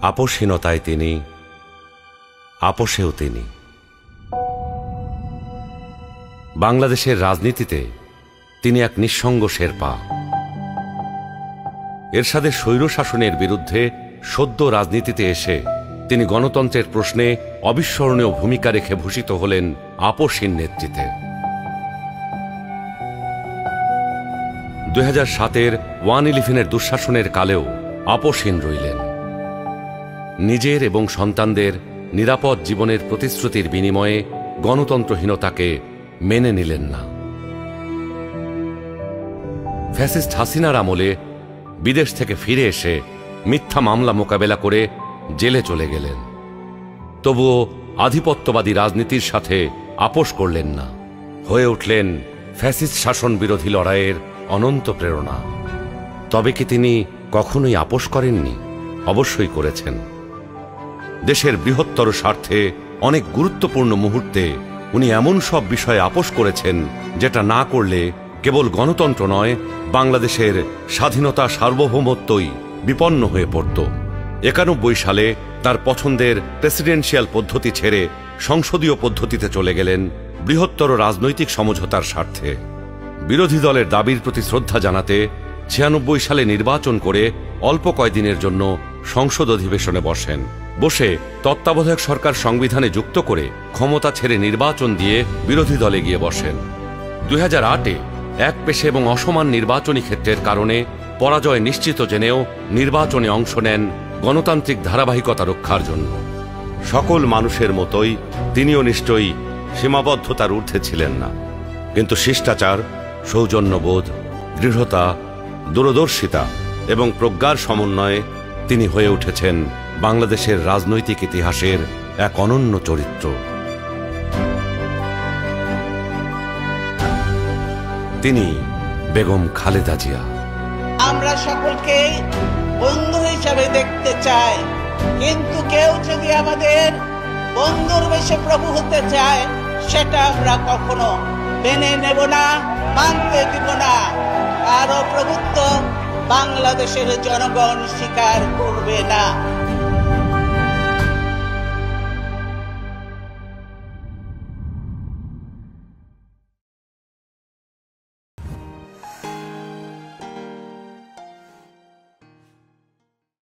আপোষহীনতায় তিনি, আপোষেও তিনি। বাংলাদেশের রাজনীতিতে তিনি এক নিঃসঙ্গ শেরপা। এরশাদের স্বৈরশাসনের বিরুদ্ধে সদ্য রাজনীতিতে এসে তিনি গণতন্ত্রের প্রশ্নে অবিস্মরণীয় ভূমিকা রেখে ভূষিত হলেন আপোষহীন নেতৃত্বে। 2007-এর 1/11-এর দুঃশাসনের কালেও আপোষহীন রইলেন। নিজের এবং সন্তানদের নিরাপদ জীবনের প্রতিশ্রুতির বিনিময়ে গণতন্ত্রহীনতাকে মেনে নিলেন না। ফ্যাসিস্ট হাসিনার আমলে বিদেশ থেকে ফিরে এসে মিথ্যা মামলা মোকাবেলা করে জেলে চলে গেলেন। তবুও আধিপত্যবাদী রাজনীতির সাথে আপোষ করলেন না, হয়ে উঠলেন ফ্যাসিস্ট শাসন বিরোধী লড়াইয়ের অনন্ত প্রেরণা। তবে কি তিনি কখনোই আপোষ করেননি? অবশ্যই করেছেন। দেশের বৃহত্তর স্বার্থে অনেক গুরুত্বপূর্ণ মুহূর্তে উনি এমন সব বিষয়ে আপোষ করেছেন যেটা না করলে কেবল গণতন্ত্র নয়, বাংলাদেশের স্বাধীনতা সার্বভৌমত্বই বিপন্ন হয়ে পড়ত। 91 সালে তার পছন্দের প্রেসিডেন্সিয়াল পদ্ধতি ছেড়ে সংসদীয় পদ্ধতিতে চলে গেলেন বৃহত্তর রাজনৈতিক সমঝোতার স্বার্থে। বিরোধী দলের দাবির প্রতি শ্রদ্ধা জানাতে 96 সালে নির্বাচন করে অল্প কয়েকদিনের জন্য সংসদ অধিবেশনে বসেন। বসে তত্ত্বাবধায়ক সরকার সংবিধানে যুক্ত করে ক্ষমতা ছেড়ে নির্বাচন দিয়ে বিরোধী দলে গিয়ে বসেন। 2008-এ একপেশে এবং অসমান নির্বাচনী ক্ষেত্রের কারণে পরাজয় নিশ্চিত জেনেও নির্বাচনে অংশ নেন গণতান্ত্রিক ধারাবাহিকতা রক্ষার জন্য। সকল মানুষের মতোই তিনিও নিশ্চয়ই সীমাবদ্ধতার ঊর্ধ্বে ছিলেন না, কিন্তু শিষ্টাচার, সৌজন্যবোধ, দৃঢ়তা, দূরদর্শিতা এবং প্রজ্ঞার সমন্বয়ে তিনি হয়ে উঠেছেন বাংলাদেশের রাজনৈতিক ইতিহাসের এক অনন্য চরিত্র। তিনি বেগম খালেদা জিয়া। আমরা সকলকে বন্ধু হিসাবে দেখতে চাই, কিন্তু কেউ যদি আমাদের বন্ধুর বেশে প্রভু হতে চায়, সেটা আমরা কখনো মেনে নেব না, মানতে দিব না। কারো প্রভুত্ব বাংলাদেশের জনগণ স্বীকার করবে না।